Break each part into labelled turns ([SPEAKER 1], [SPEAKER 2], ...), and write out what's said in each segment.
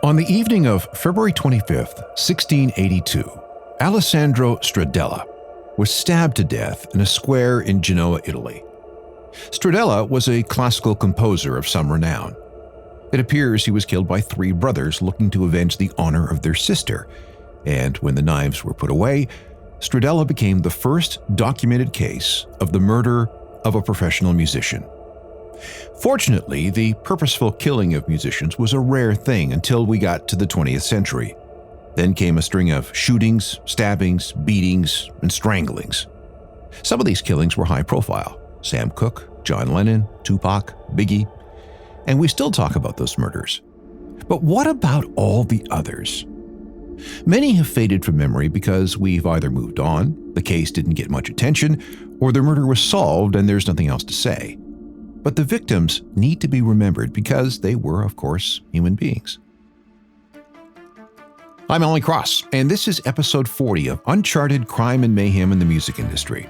[SPEAKER 1] On the evening of February 25th, 1682, Alessandro Stradella was stabbed to death in a square in Genoa, Italy. Stradella was a classical composer of some renown. It appears he was killed by three brothers looking to avenge the honor of their sister, and when the knives were put away, Stradella became the first documented case of the murder of a professional musician. Fortunately, the purposeful killing of musicians was a rare thing until we got to the 20th century. Then came a string of shootings, stabbings, beatings, and stranglings. Some of these killings were high profile: Sam Cooke, John Lennon, Tupac, Biggie, and we still talk about those murders. But what about all the others? Many have faded from memory because we've either moved on, the case didn't get much attention, or the murder was solved and there's nothing else to say. But the victims need to be remembered because they were, of course, human beings. I'm Alan Cross, and this is episode 40 of Uncharted Crime and Mayhem in the Music Industry.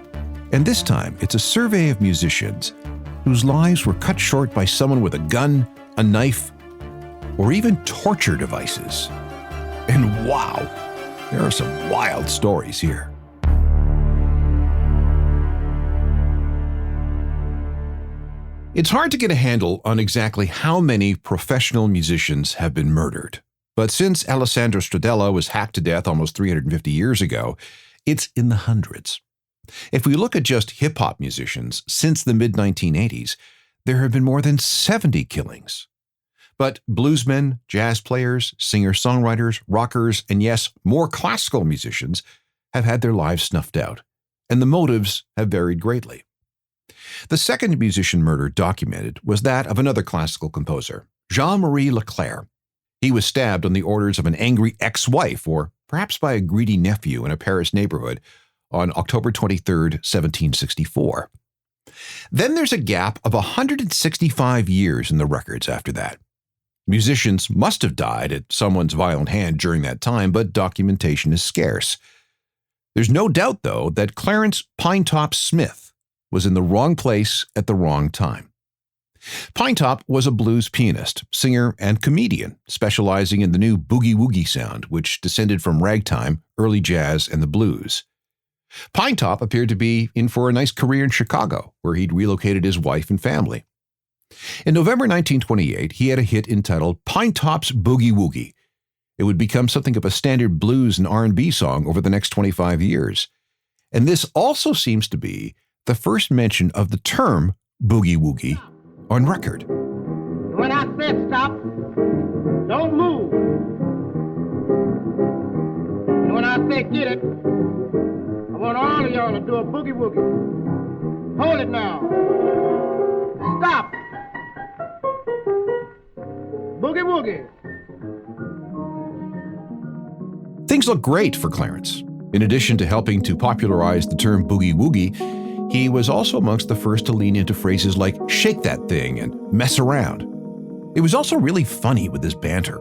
[SPEAKER 1] And this time, it's a survey of musicians whose lives were cut short by someone with a gun, a knife, or even torture devices. And wow, there are some wild stories here. It's hard to get a handle on exactly how many professional musicians have been murdered. But since Alessandro Stradella was hacked to death almost 350 years ago, it's in the hundreds. If we look at just hip-hop musicians since the mid-1980s, there have been more than 70 killings. But bluesmen, jazz players, singer-songwriters, rockers, and yes, more classical musicians have had their lives snuffed out, and the motives have varied greatly. The second musician murder documented was that of another classical composer, Jean-Marie Leclerc. He was stabbed on the orders of an angry ex-wife, or perhaps by a greedy nephew in a Paris neighborhood, on October 23, 1764. Then there's a gap of 165 years in the records after that. Musicians must have died at someone's violent hand during that time, but documentation is scarce. There's no doubt, though, that Clarence Pinetop Smith was in the wrong place at the wrong time. Pinetop was a blues pianist, singer, and comedian, specializing in the new boogie-woogie sound, which descended from ragtime, early jazz, and the blues. Pinetop appeared to be in for a nice career in Chicago, where he'd relocated his wife and family. In November 1928, he had a hit entitled Pinetop's Boogie-Woogie. It would become something of a standard blues and R&B song over the next 25 years. And this also seems to be the first mention of the term boogie-woogie on record.
[SPEAKER 2] When I said stop, don't move. And when I say get it, I want all of y'all to do a boogie-woogie. Hold it now. Stop. Boogie-woogie.
[SPEAKER 1] Things look great for Clarence. In addition to helping to popularize the term boogie-woogie, he was also amongst the first to lean into phrases like shake that thing and mess around. It was also really funny with his banter.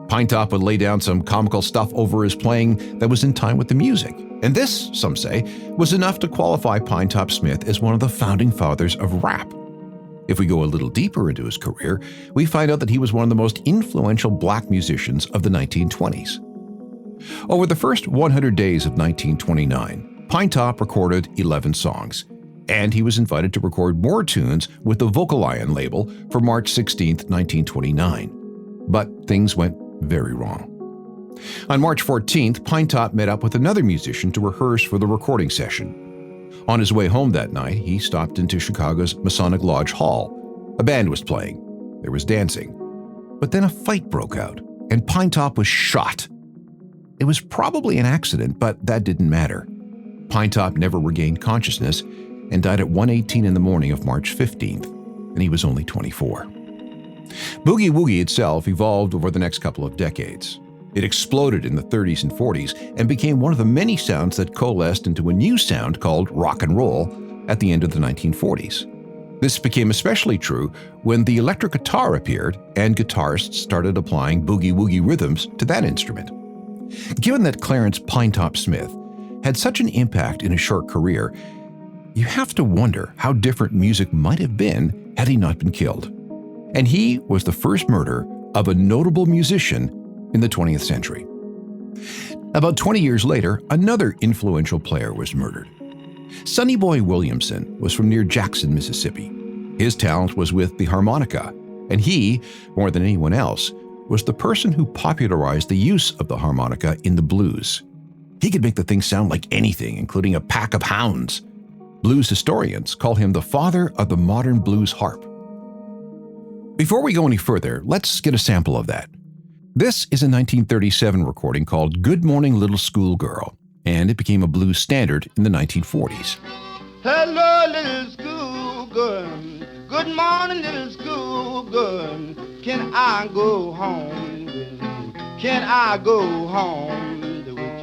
[SPEAKER 1] Pinetop would lay down some comical stuff over his playing that was in time with the music. And this, some say, was enough to qualify Pinetop Smith as one of the founding fathers of rap. If we go a little deeper into his career, we find out that he was one of the most influential black musicians of the 1920s. Over the first 100 days of 1929, Pinetop recorded 11 songs, and he was invited to record more tunes with the Vocal Iron label for March 16, 1929. But things went very wrong. On March 14th, Pinetop met up with another musician to rehearse for the recording session. On his way home that night, he stopped into Chicago's Masonic Lodge Hall. A band was playing. There was dancing. But then a fight broke out, and Pinetop was shot. It was probably an accident, but that didn't matter. Pinetop never regained consciousness and died at 1:18 in the morning of March 15th, and he was only 24. Boogie-woogie itself evolved over the next couple of decades. It exploded in the 30s and 40s and became one of the many sounds that coalesced into a new sound called rock and roll at the end of the 1940s. This became especially true when the electric guitar appeared and guitarists started applying boogie-woogie rhythms to that instrument. Given that Clarence Pinetop Smith had such an impact in his short career, you have to wonder how different music might have been had he not been killed. And he was the first murder of a notable musician in the 20th century. About 20 years later, another influential player was murdered. Sonny Boy Williamson was from near Jackson, Mississippi. His talent was with the harmonica, and he, more than anyone else, was the person who popularized the use of the harmonica in the blues. He could make the thing sound like anything, including a pack of hounds. Blues historians call him the father of the modern blues harp. Before we go any further, let's get a sample of that. This is a 1937 recording called Good Morning Little Schoolgirl, and it became a blues standard in the 1940s.
[SPEAKER 2] Hello, little schoolgirl. Good morning, little schoolgirl. Can I go home with you? Can I go home with you?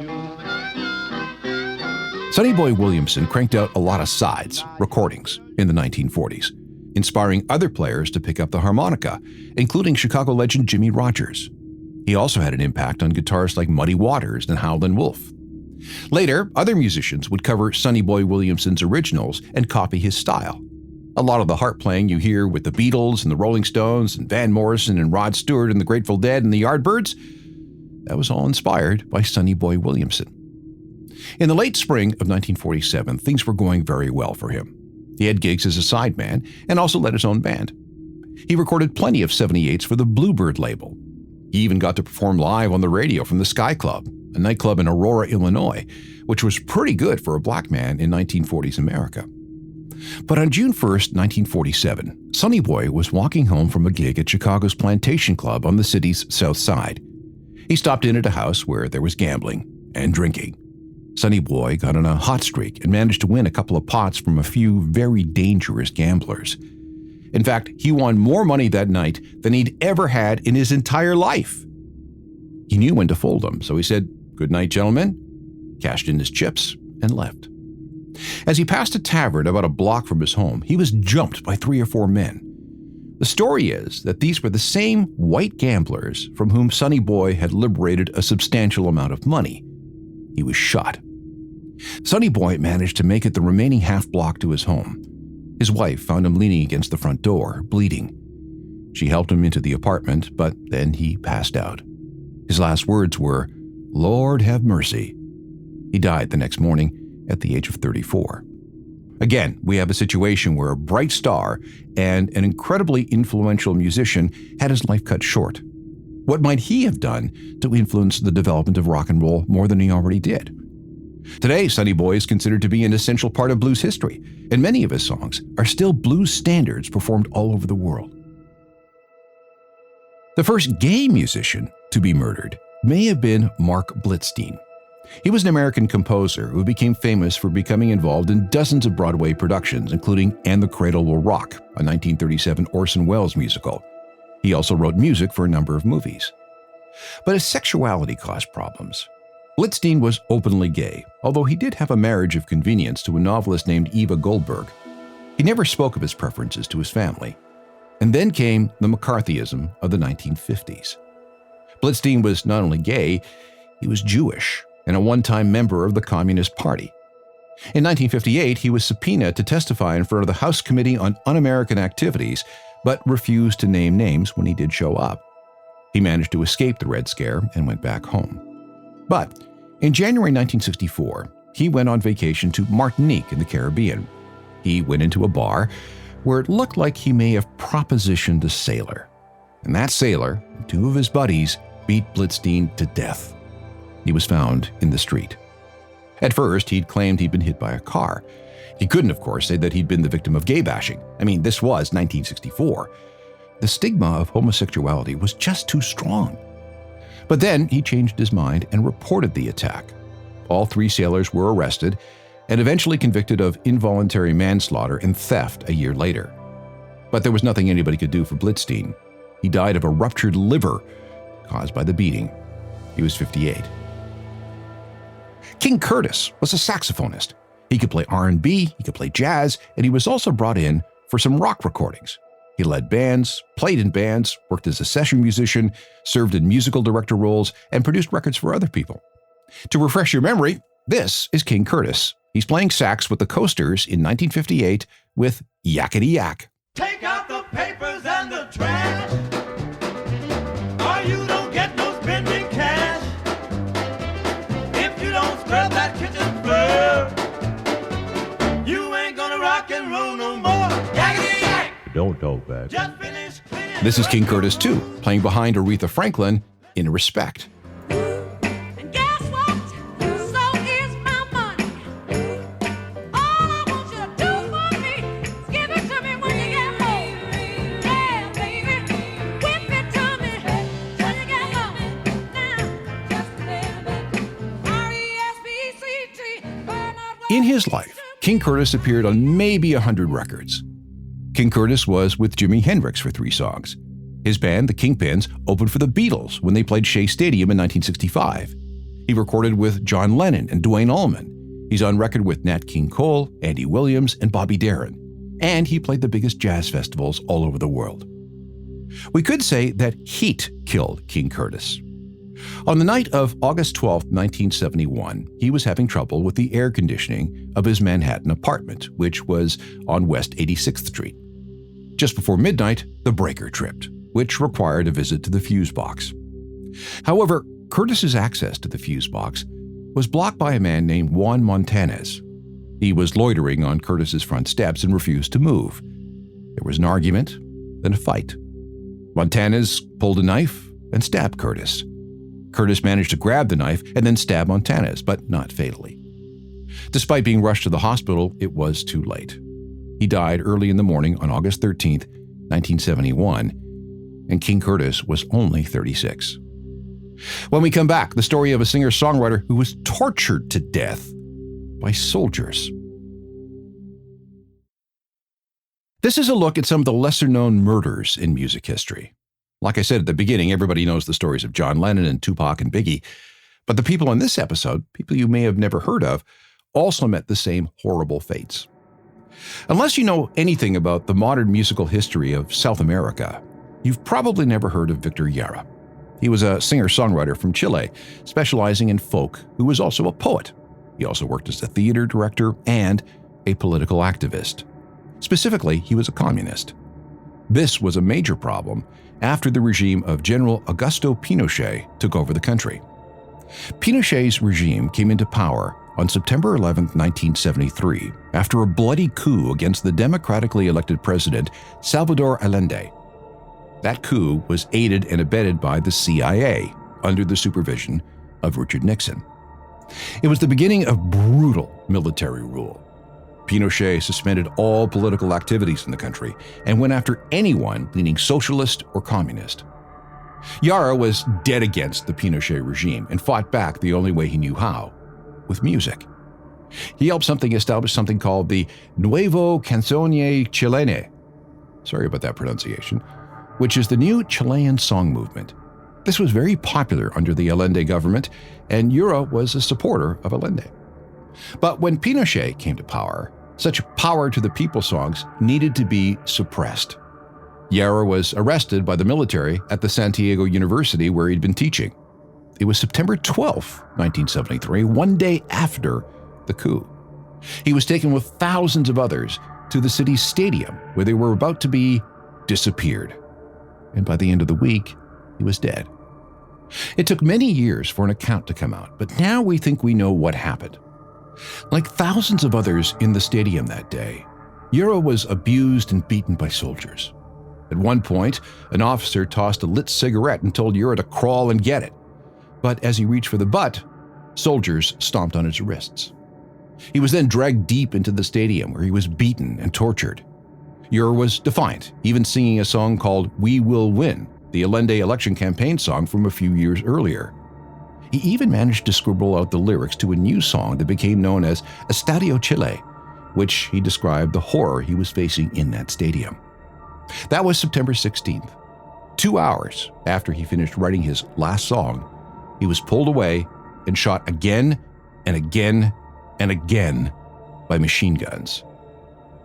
[SPEAKER 1] Sonny Boy Williamson cranked out a lot of sides, recordings, in the 1940s, inspiring other players to pick up the harmonica, including Chicago legend Jimmie Rodgers. He also had an impact on guitarists like Muddy Waters and Howlin' Wolf. Later, other musicians would cover Sonny Boy Williamson's originals and copy his style. A lot of the harp playing you hear with the Beatles and the Rolling Stones and Van Morrison and Rod Stewart and the Grateful Dead and the Yardbirds, that was all inspired by Sonny Boy Williamson. In the late spring of 1947, things were going very well for him. He had gigs as a sideman and also led his own band. He recorded plenty of 78s for the Bluebird label. He even got to perform live on the radio from the Sky Club, a nightclub in Aurora, Illinois, which was pretty good for a black man in 1940s America. But on June 1st, 1947, Sonny Boy was walking home from a gig at Chicago's Plantation Club on the city's south side. He stopped in at a house where there was gambling and drinking. Sonny Boy got on a hot streak and managed to win a couple of pots from a few very dangerous gamblers. In fact, he won more money that night than he'd ever had in his entire life. He knew when to fold them, so he said, "Good night, gentlemen," cashed in his chips, and left. As he passed a tavern about a block from his home, he was jumped by 3 or 4 men. The story is that these were the same white gamblers from whom Sonny Boy had liberated a substantial amount of money. He was shot. Sonny Boy managed to make it the remaining half block to his home. His wife found him leaning against the front door, bleeding. She helped him into the apartment, but then he passed out. His last words were, "Lord have mercy." He died the next morning at the age of 34. Again, we have a situation where a bright star and an incredibly influential musician had his life cut short. What might he have done to influence the development of rock and roll more than he already did? Today, Sonny Boy is considered to be an essential part of blues history, and many of his songs are still blues standards performed all over the world. The first gay musician to be murdered may have been Mark Blitzstein. He was an American composer who became famous for becoming involved in dozens of Broadway productions, including And the Cradle Will Rock, a 1937 Orson Welles musical. He also wrote music for a number of movies. But his sexuality caused problems. Blitzstein was openly gay, although he did have a marriage of convenience to a novelist named Eva Goldberg. He never spoke of his preferences to his family. And then came the McCarthyism of the 1950s. Blitzstein was not only gay, he was Jewish and a one-time member of the Communist Party. In 1958, he was subpoenaed to testify in front of the House Committee on Un-American Activities, but refused to name names when he did show up. He managed to escape the Red Scare and went back home. But in January 1964, he went on vacation to Martinique in the Caribbean. He went into a bar where it looked like he may have propositioned a sailor. And that sailor and 2 of his buddies beat Blitzstein to death. He was found in the street. At first, he'd claimed he'd been hit by a car. He couldn't, of course, say that he'd been the victim of gay bashing. I mean, this was 1964. The stigma of homosexuality was just too strong. But then he changed his mind and reported the attack. All 3 sailors were arrested and eventually convicted of involuntary manslaughter and theft a year later. But there was nothing anybody could do for Blitzstein. He died of a ruptured liver caused by the beating. He was 58. King Curtis was a saxophonist. He could play R&B, he could play jazz, and he was also brought in for some rock recordings. He led bands, played in bands, worked as a session musician, served in musical director roles, and produced records for other people. To refresh your memory, this is King Curtis. He's playing sax with the Coasters in 1958 with Yakety Yak.
[SPEAKER 3] Take out the papers and the trash, or you don't get no spending
[SPEAKER 1] This is King Curtis too, playing behind Aretha Franklin in Respect.
[SPEAKER 3] And guess what? So is my money. All I want you to do for me is give it to me when you get home. Yeah, baby. Whip it to me when you get home. Now, just a little bit. R-E-S-P-C-T.
[SPEAKER 1] In his life, King Curtis appeared on maybe 100 records. King Curtis was with Jimi Hendrix for 3 songs. His band, the Kingpins, opened for the Beatles when they played Shea Stadium in 1965. He recorded with John Lennon and Duane Allman. He's on record with Nat King Cole, Andy Williams, and Bobby Darin. And he played the biggest jazz festivals all over the world. We could say that heat killed King Curtis. On the night of August 12, 1971, he was having trouble with the air conditioning of his Manhattan apartment, which was on West 86th Street. Just before midnight, the breaker tripped, which required a visit to the fuse box. However, Curtis's access to the fuse box was blocked by a man named Juan Montanez. He was loitering on Curtis's front steps and refused to move. There was an argument, then a fight. Montanez pulled a knife and stabbed Curtis. Curtis managed to grab the knife and then stab Montanez, but not fatally. Despite being rushed to the hospital, it was too late. He died early in the morning on August 13, 1971, and King Curtis was only 36. When we come back, the story of a singer-songwriter who was tortured to death by soldiers. This is a look at some of the lesser-known murders in music history. Like I said at the beginning, everybody knows the stories of John Lennon and Tupac and Biggie. But the people in this episode, people you may have never heard of, also met the same horrible fates. Unless you know anything about the modern musical history of South America, you've probably never heard of Victor Jara. He was a singer-songwriter from Chile, specializing in folk, who was also a poet. He also worked as a theater director and a political activist. Specifically, he was a communist. This was a major problem after the regime of General Augusto Pinochet took over the country. Pinochet's regime came into power on September 11, 1973, after a bloody coup against the democratically elected president Salvador Allende. That coup was aided and abetted by the CIA under the supervision of Richard Nixon. It was the beginning of brutal military rule. Pinochet suspended all political activities in the country and went after anyone leaning socialist or communist. Jara was dead against the Pinochet regime and fought back the only way he knew how, with music. He helped establish something called the Nuevo Canciones Chilene, sorry about that pronunciation, which is the new Chilean song movement. This was very popular under the Allende government, and Jara was a supporter of Allende. But when Pinochet came to power, such power to the people songs needed to be suppressed. Jara was arrested by the military at the Santiago University where he'd been teaching. It was September 12, 1973, one day after the coup. He was taken with thousands of others to the city's stadium where they were about to be disappeared. And by the end of the week, he was dead. It took many years for an account to come out, but now we think we know what happened. Like thousands of others in the stadium that day, Jara was abused and beaten by soldiers. At one point, an officer tossed a lit cigarette and told Jara to crawl and get it. But as he reached for the butt, soldiers stomped on his wrists. He was then dragged deep into the stadium where he was beaten and tortured. Jara was defiant, even singing a song called "We Will Win," the Allende election campaign song from a few years earlier. He even managed to scribble out the lyrics to a new song that became known as Estadio Chile, which he described the horror he was facing in that stadium. That was September 16th. 2 hours after he finished writing his last song, he was pulled away and shot again and again and again by machine guns.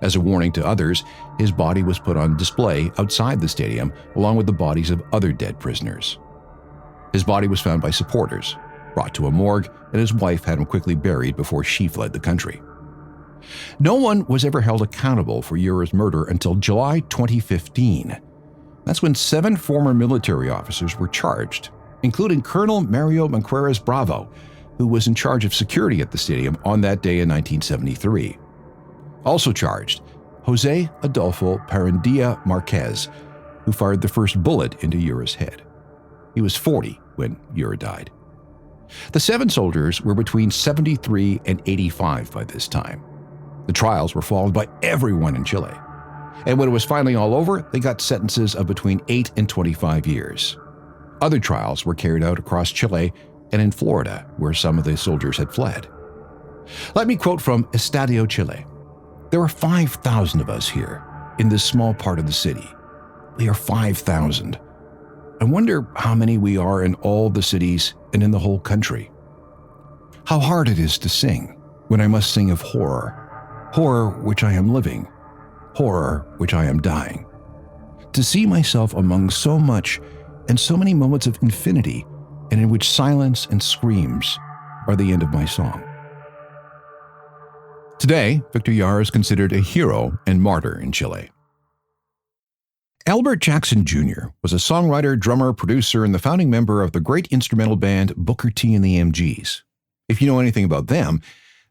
[SPEAKER 1] As a warning to others, his body was put on display outside the stadium along with the bodies of other dead prisoners. His body was found by supporters, brought to a morgue, and his wife had him quickly buried before she fled the country. No one was ever held accountable for Jara's murder until July 2015. That's when 7 former military officers were charged, including Colonel Mario Manqueras Bravo, who was in charge of security at the stadium on that day in 1973. Also charged, Jose Adolfo Parandilla Marquez, who fired the first bullet into Ura's head. He was 40 when Ura died. The 7 soldiers were between 73 and 85 by this time. The trials were followed by everyone in Chile. And when it was finally all over, they got sentences of between 8 and 25 years. Other trials were carried out across Chile and in Florida, where some of the soldiers had fled. Let me quote from Estadio Chile. "There are 5,000 of us here in this small part of the city. We are 5,000. I wonder how many we are in all the cities and in the whole country. How hard it is to sing when I must sing of horror, horror which I am living, horror which I am dying. To see myself among so much and so many moments of infinity, and in which silence and screams are the end of my song." Today, Victor Jara is considered a hero and martyr in Chile. Albert Jackson Jr. was a songwriter, drummer, producer, and the founding member of the great instrumental band Booker T and the MGs. If you know anything about them,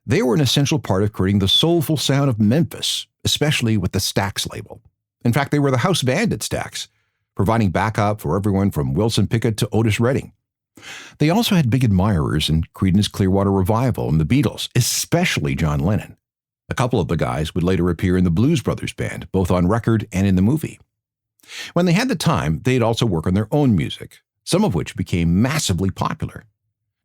[SPEAKER 1] they were an essential part of creating the soulful sound of Memphis, especially with the Stax label. In fact, they were the house band at Stax, providing backup for everyone from Wilson Pickett to Otis Redding. They also had big admirers in Creedence Clearwater Revival and the Beatles, especially John Lennon. A couple of the guys would later appear in the Blues Brothers band, both on record and in the movie. When they had the time, they'd also work on their own music, some of which became massively popular.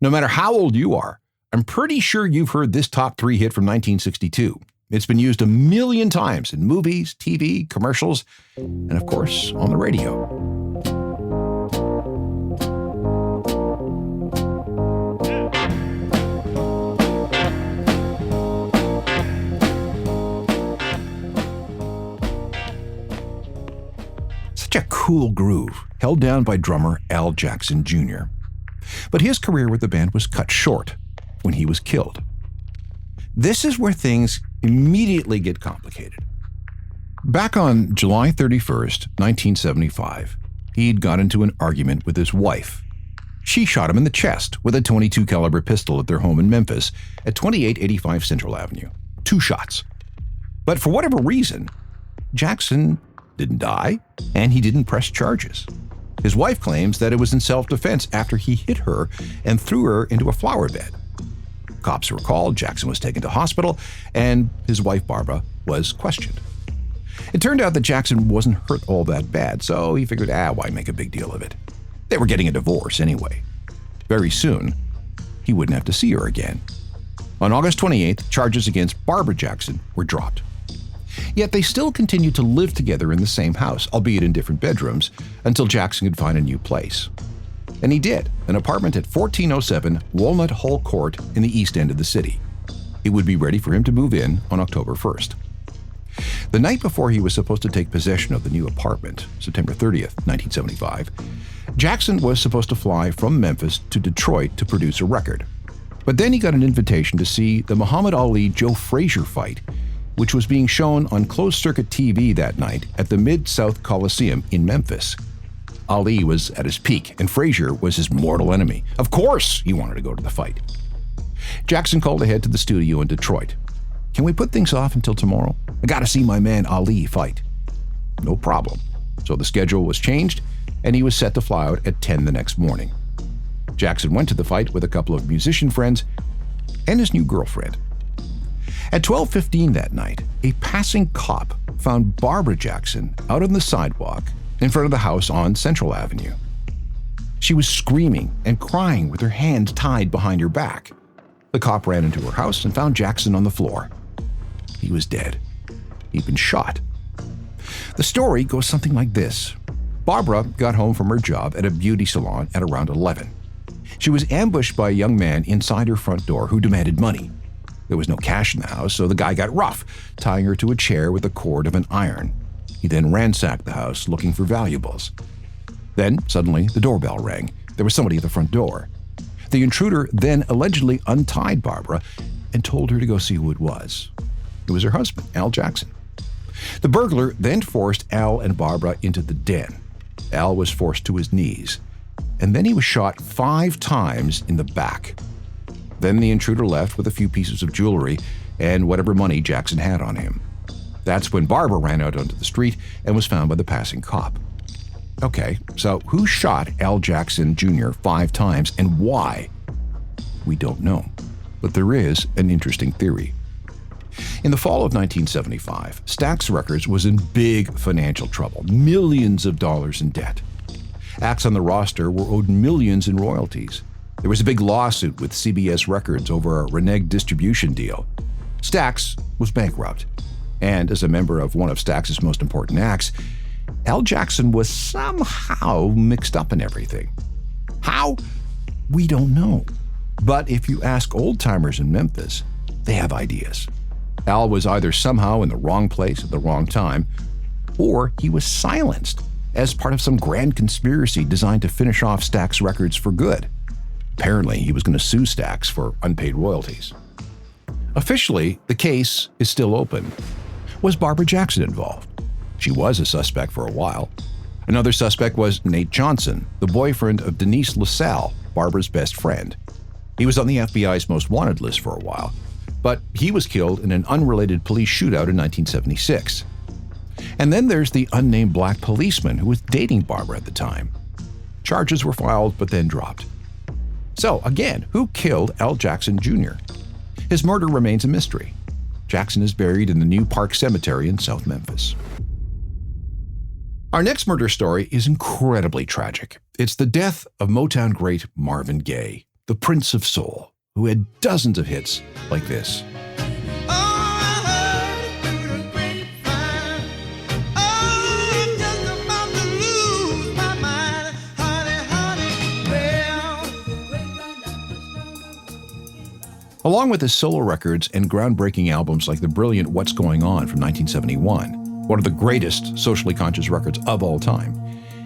[SPEAKER 1] No matter how old you are, I'm pretty sure you've heard this top 3 hit from 1962. It's been used a million times in movies, TV, commercials, and of course, on the radio. Such a cool groove, held down by drummer Al Jackson Jr. But his career with the band was cut short when he was killed. This is where things immediately get complicated. Back on July 31st, 1975, he'd got into an argument with his wife. She shot him in the chest with a .22 caliber pistol at their home in Memphis at 2885 Central Avenue. 2 shots. But for whatever reason, Jackson didn't die, and he didn't press charges. His wife claims that it was in self-defense after he hit her and threw her into a flower bed. Cops were called, Jackson was taken to hospital, and his wife Barbara was questioned. It turned out that Jackson wasn't hurt all that bad, so he figured, why make a big deal of it? They were getting a divorce anyway. Very soon, he wouldn't have to see her again. On August 28th, charges against Barbara Jackson were dropped. Yet they still continued to live together in the same house, albeit in different bedrooms, until Jackson could find a new place. And he did, an apartment at 1407 Walnut Hall Court in the east end of the city. It would be ready for him to move in on October 1st. The night before he was supposed to take possession of the new apartment, September 30th, 1975, Jackson was supposed to fly from Memphis to Detroit to produce a record. But then he got an invitation to see the Muhammad Ali-Joe Frazier fight, which was being shown on closed-circuit TV that night at the Mid-South Coliseum in Memphis. Ali was at his peak, and Frazier was his mortal enemy. Of course he wanted to go to the fight. Jackson called ahead to the studio in Detroit. "Can we put things off until tomorrow? I gotta see my man Ali fight." No problem. So the schedule was changed, and he was set to fly out at 10 the next morning. Jackson went to the fight with a couple of musician friends and his new girlfriend. At 12:15 that night, a passing cop found Barbara Jackson out on the sidewalk in front of the house on Central Avenue. She was screaming and crying with her hands tied behind her back. The cop ran into her house and found Jackson on the floor. He was dead. He'd been shot. The story goes something like this. Barbara got home from her job at a beauty salon at around 11. She was ambushed by a young man inside her front door who demanded money. There was no cash in the house, so the guy got rough, tying her to a chair with the cord of an iron. He then ransacked the house looking for valuables. Then, suddenly, the doorbell rang. There was somebody at the front door. The intruder then allegedly untied Barbara and told her to go see who it was. It was her husband, Al Jackson. The burglar then forced Al and Barbara into the den. Al was forced to his knees, and then he was shot 5 times in the back. Then the intruder left with a few pieces of jewelry and whatever money Jackson had on him. That's when Barbara ran out onto the street and was found by the passing cop. Okay, so who shot Al Jackson Jr. 5 times and why? We don't know, but there is an interesting theory. In the fall of 1975, Stax Records was in big financial trouble, millions of dollars in debt. Acts on the roster were owed millions in royalties. There was a big lawsuit with CBS Records over a reneged distribution deal. Stax was bankrupt, and as a member of one of Stax's most important acts, Al Jackson was somehow mixed up in everything. How? We don't know. But if you ask old-timers in Memphis, they have ideas. Al was either somehow in the wrong place at the wrong time, or he was silenced as part of some grand conspiracy designed to finish off Stax Records for good. Apparently, he was going to sue Stax for unpaid royalties. Officially, the case is still open. Was Barbara Jackson involved? She was a suspect for a while. Another suspect was Nate Johnson, the boyfriend of Denise LaSalle, Barbara's best friend. He was on the FBI's most wanted list for a while, but he was killed in an unrelated police shootout in 1976. And then there's the unnamed black policeman who was dating Barbara at the time. Charges were filed but then dropped. So again, who killed Al Jackson Jr.? His murder remains a mystery. Jackson is buried in the New Park Cemetery in South Memphis. Our next murder story is incredibly tragic. It's the death of Motown great Marvin Gaye, the Prince of Soul, who had dozens of hits like this. Along with his solo records and groundbreaking albums like the brilliant What's Going On from 1971, one of the greatest socially conscious records of all time,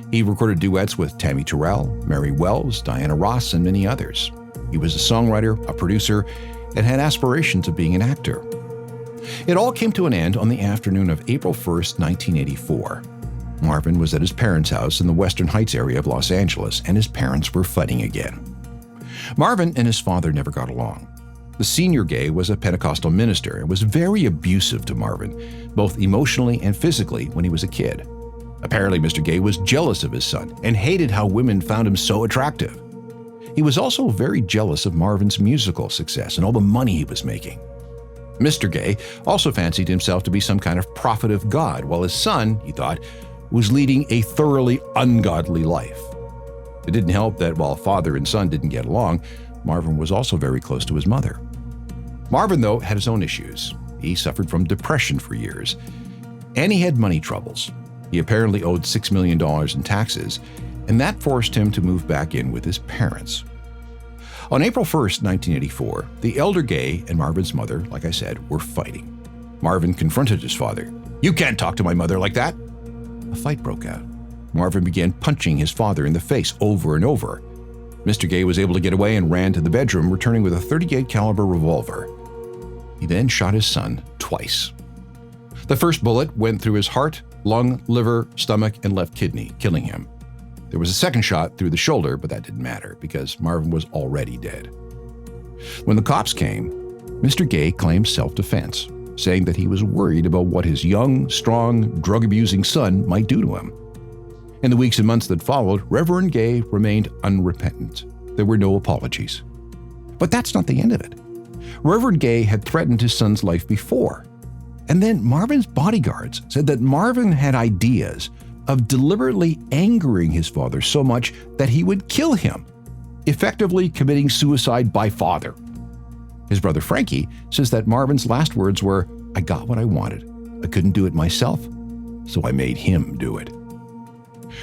[SPEAKER 1] he recorded duets with Tammy Terrell, Mary Wells, Diana Ross, and many others. He was a songwriter, a producer, and had aspirations of being an actor. It all came to an end on the afternoon of April 1st, 1984. Marvin was at his parents' house in the Western Heights area of Los Angeles, and his parents were fighting again. Marvin and his father never got along. The senior Gaye was a Pentecostal minister and was very abusive to Marvin, both emotionally and physically when he was a kid. Apparently, Mr. Gaye was jealous of his son and hated how women found him so attractive. He was also very jealous of Marvin's musical success and all the money he was making. Mr. Gaye also fancied himself to be some kind of prophet of God, while his son, he thought, was leading a thoroughly ungodly life. It didn't help that while father and son didn't get along, Marvin was also very close to his mother. Marvin, though, had his own issues. He suffered from depression for years, and he had money troubles. He apparently owed $6 million in taxes, and that forced him to move back in with his parents. On April 1st, 1984, the elder Gaye and Marvin's mother, like I said, were fighting. Marvin confronted his father. "You can't talk to my mother like that." A fight broke out. Marvin began punching his father in the face over and over. Mr. Gaye was able to get away and ran to the bedroom, returning with a .38 caliber revolver. He then shot his son twice. The first bullet went through his heart, lung, liver, stomach, and left kidney, killing him. There was a second shot through the shoulder, but that didn't matter because Marvin was already dead. When the cops came, Mr. Gaye claimed self-defense, saying that he was worried about what his young, strong, drug-abusing son might do to him. In the weeks and months that followed, Reverend Gaye remained unrepentant. There were no apologies. But that's not the end of it. Reverend Gaye had threatened his son's life before. And then Marvin's bodyguards said that Marvin had ideas of deliberately angering his father so much that he would kill him, effectively committing suicide by father. His brother Frankie says that Marvin's last words were, "I got what I wanted. I couldn't do it myself, so I made him do it."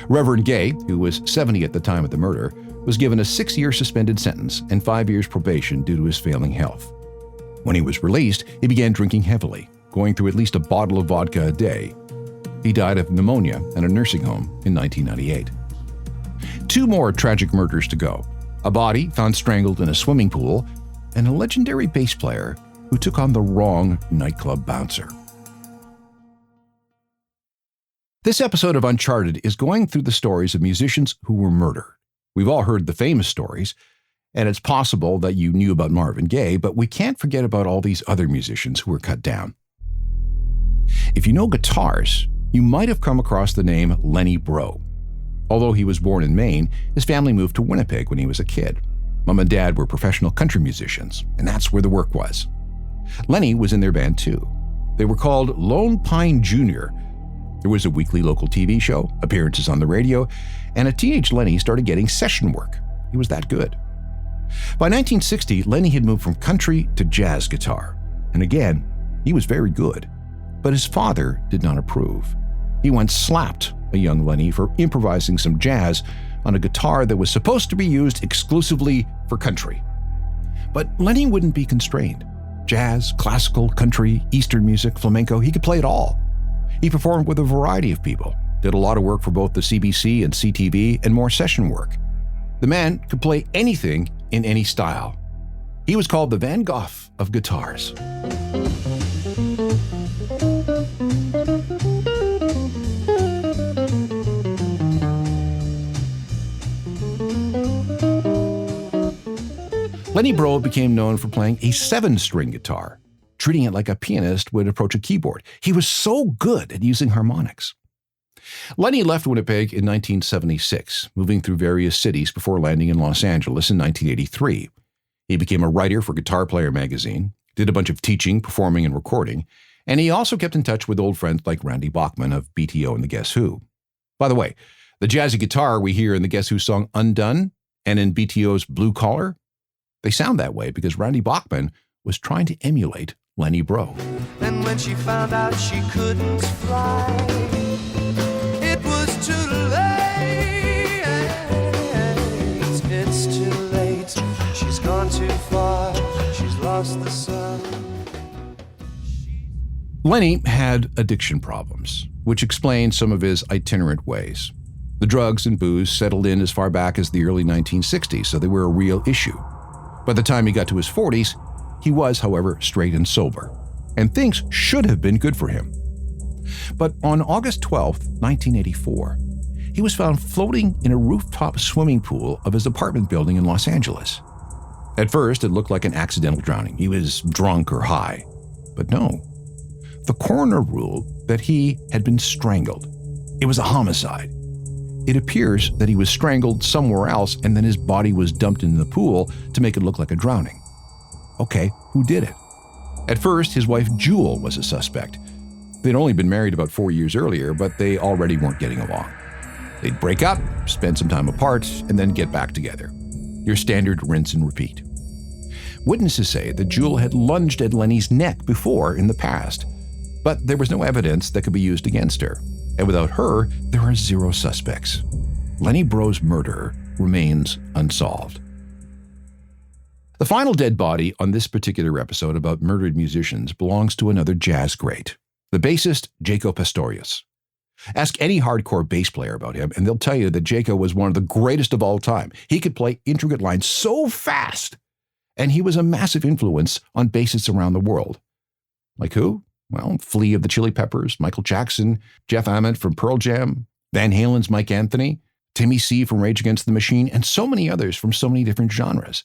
[SPEAKER 1] Reverend Gaye, who was 70 at the time of the murder, was given a 6-year suspended sentence and 5 years probation due to his failing health. When he was released, he began drinking heavily, going through at least a bottle of vodka a day. He died of pneumonia in a nursing home in 1998. 2 more tragic murders to go. A body found strangled in a swimming pool, and a legendary bass player who took on the wrong nightclub bouncer. This episode of Uncharted is going through the stories of musicians who were murdered. We've all heard the famous stories, and it's possible that you knew about Marvin Gaye, but we can't forget about all these other musicians who were cut down. If you know guitars, you might have come across the name Lenny Breau. Although he was born in Maine, his family moved to Winnipeg when he was a kid. Mom and Dad were professional country musicians, and that's where the work was. Lenny was in their band too. They were called Lone Pine Jr. There was a weekly local TV show, appearances on the radio, and a teenage Lenny started getting session work. He was that good. By 1960, Lenny had moved from country to jazz guitar, and again, he was very good. But his father did not approve. He once slapped a young Lenny for improvising some jazz on a guitar that was supposed to be used exclusively for country. But Lenny wouldn't be constrained. Jazz, classical, country, Eastern music, flamenco, he could play it all. He performed with a variety of people, did a lot of work for both the CBC and CTV, and more session work. The man could play anything in any style. He was called the Van Gogh of guitars. Lenny Breau became known for playing a 7-string guitar, treating it like a pianist would approach a keyboard. He was so good at using harmonics. Lenny left Winnipeg in 1976, moving through various cities before landing in Los Angeles in 1983. He became a writer for Guitar Player magazine, did a bunch of teaching, performing, and recording, and he also kept in touch with old friends like Randy Bachman of BTO and the Guess Who. By the way, the jazzy guitar we hear in the Guess Who song Undone and in BTO's Blue Collar, they sound that way because Randy Bachman was trying to emulate Lenny Breau.
[SPEAKER 4] And when she found out she couldn't fly, it was too late. It's too late. She's gone too far. She's lost the sun.
[SPEAKER 1] Lenny had addiction problems, which explains some of his itinerant ways. The drugs and booze settled in as far back as the early 1960s, so they were a real issue. By the time he got to his 40s, he was, however, straight and sober, and things should have been good for him. But on August 12, 1984, he was found floating in a rooftop swimming pool of his apartment building in Los Angeles. At first, it looked like an accidental drowning. He was drunk or high. But no. The coroner ruled that he had been strangled. It was a homicide. It appears that he was strangled somewhere else and then his body was dumped in the pool to make it look like a drowning. Okay, who did it? At first, his wife Jewel was a suspect. They'd only been married about 4 years earlier, but they already weren't getting along. They'd break up, spend some time apart, and then get back together. Your standard rinse and repeat. Witnesses say that Jewel had lunged at Lenny's neck before in the past, but there was no evidence that could be used against her. And without her, there are 0 suspects. Lenny Breau's murder remains unsolved. The final dead body on this particular episode about murdered musicians belongs to another jazz great, the bassist Jaco Pastorius. Ask any hardcore bass player about him, and they'll tell you that Jaco was one of the greatest of all time. He could play intricate lines so fast, and he was a massive influence on bassists around the world. Like who? Well, Flea of the Chili Peppers, Michael Jackson, Jeff Ament from Pearl Jam, Van Halen's Mike Anthony, Timmy C from Rage Against the Machine, and so many others from so many different genres.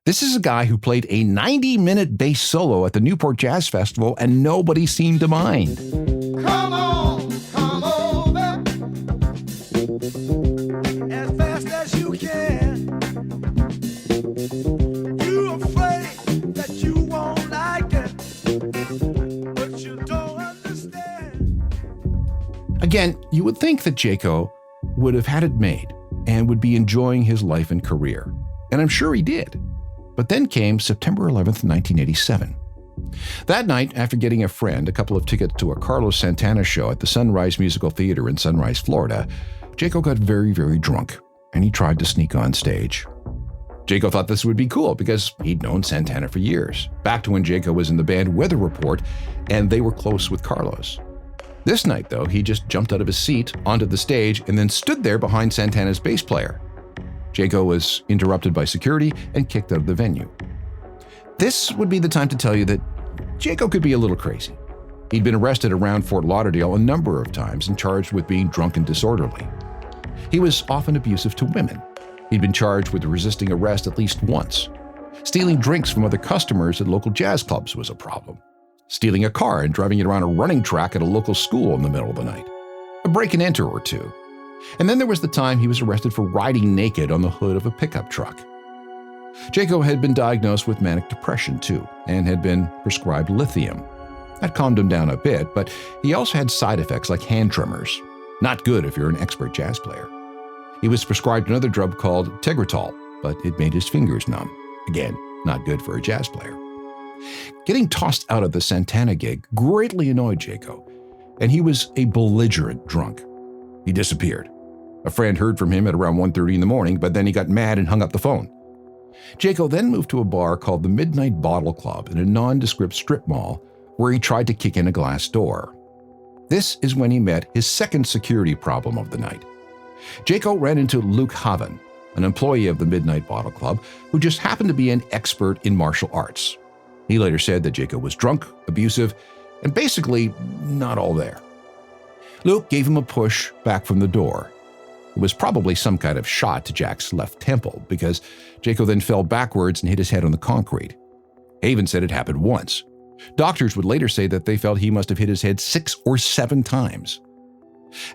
[SPEAKER 1] This is a guy who played a 90-minute bass solo at the Newport Jazz Festival, and nobody seemed to mind.
[SPEAKER 4] Come on, come over as fast as you can. You're afraid that you won't like it, but you don't understand.
[SPEAKER 1] Again, you would think that Jaco would have had it made and would be enjoying his life and career, and I'm sure he did. But then came September 11th, 1987. That night, after getting a friend a couple of tickets to a Carlos Santana show at the Sunrise Musical Theater in Sunrise, Florida, Jaco got very, very drunk, and he tried to sneak on stage. Jaco thought this would be cool because he'd known Santana for years, back to when Jaco was in the band Weather Report, and they were close with Carlos. This night, though, he just jumped out of his seat onto the stage and then stood there behind Santana's bass player. Jaco was interrupted by security and kicked out of the venue. This would be the time to tell you that Jaco could be a little crazy. He'd been arrested around Fort Lauderdale a number of times and charged with being drunk and disorderly. He was often abusive to women. He'd been charged with resisting arrest at least once. Stealing drinks from other customers at local jazz clubs was a problem. Stealing a car and driving it around a running track at a local school in the middle of the night. A break and enter or two. And then there was the time he was arrested for riding naked on the hood of a pickup truck. Jaco had been diagnosed with manic depression too, and had been prescribed lithium. That calmed him down a bit, but he also had side effects like hand tremors. Not good if you're an expert jazz player. He was prescribed another drug called Tegretol, but it made his fingers numb. Again, not good for a jazz player. Getting tossed out of the Santana gig greatly annoyed Jaco, and he was a belligerent drunk. He disappeared. A friend heard from him at around 1:30 in the morning, but then he got mad and hung up the phone. Jaco then moved to a bar called the Midnight Bottle Club in a nondescript strip mall where he tried to kick in a glass door. This is when he met his second security problem of the night. Jaco ran into Luke Haven, an employee of the Midnight Bottle Club who just happened to be an expert in martial arts. He later said that Jaco was drunk, abusive, and basically not all there. Luke gave him a push back from the door. It was probably some kind of shot to Jack's left temple because Jaco then fell backwards and hit his head on the concrete. Haven said it happened once. Doctors would later say that they felt he must have hit his head 6 or 7 times.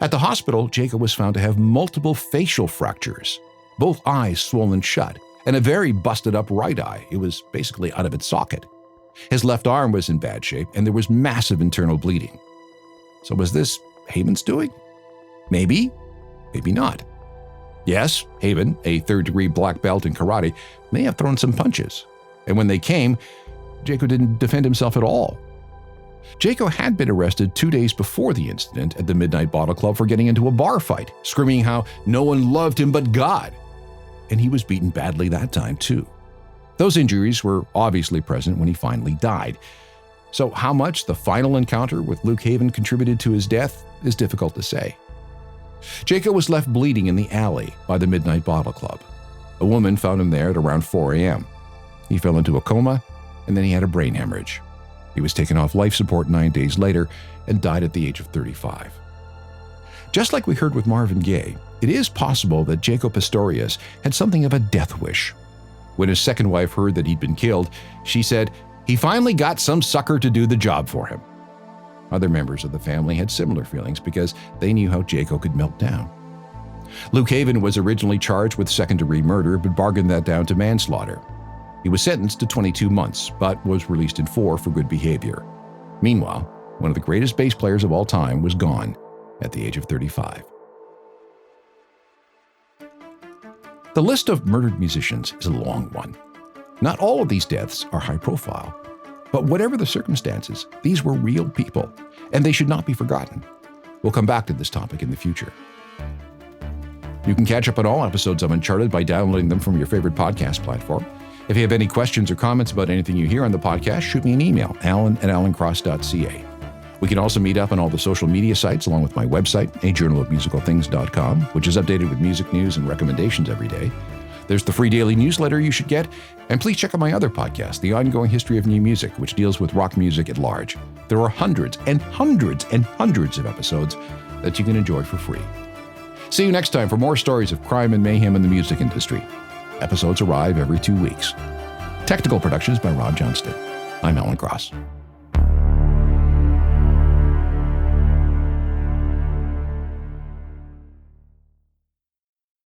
[SPEAKER 1] At the hospital, Jaco was found to have multiple facial fractures, both eyes swollen shut, and a very busted up right eye. It was basically out of its socket. His left arm was in bad shape, and there was massive internal bleeding. So was this Haven's doing? Maybe, maybe not. Yes, Haven, a third-degree black belt in karate, may have thrown some punches. And when they came, Jaco didn't defend himself at all. Jaco had been arrested 2 days before the incident at the Midnight Bottle Club for getting into a bar fight, screaming how no one loved him but God. And he was beaten badly that time too. Those injuries were obviously present when he finally died. So how much the final encounter with Luke Haven contributed to his death is difficult to say. Jaco was left bleeding in the alley by the Midnight Bottle Club. A woman found him there at around 4 a.m. He fell into a coma, and then he had a brain hemorrhage. He was taken off life support 9 days later and died at the age of 35. Just like we heard with Marvin Gaye, it is possible that Jaco Pastorius had something of a death wish. When his second wife heard that he'd been killed, she said, "He finally got some sucker to do the job for him." Other members of the family had similar feelings because they knew how Jaco could melt down. Luke Haven was originally charged with second-degree murder but bargained that down to manslaughter. He was sentenced to 22 months but was released in 4 for good behavior. Meanwhile, one of the greatest bass players of all time was gone at the age of 35. The list of murdered musicians is a long one. Not all of these deaths are high profile, but whatever the circumstances, these were real people, and they should not be forgotten. We'll come back to this topic in the future. You can catch up on all episodes of Uncharted by downloading them from your favorite podcast platform. If you have any questions or comments about anything you hear on the podcast, shoot me an email, alan@alancross.ca. We can also meet up on all the social media sites along with my website, ajournalofmusicalthings.com, which is updated with music news and recommendations every day. There's the free daily newsletter you should get, and please check out my other podcast, The Ongoing History of New Music, which deals with rock music at large. There are hundreds and hundreds and hundreds of episodes that you can enjoy for free. See you next time for more stories of crime and mayhem in the music industry. Episodes arrive every 2 weeks. Technical productions by Rob Johnston. I'm Alan Cross.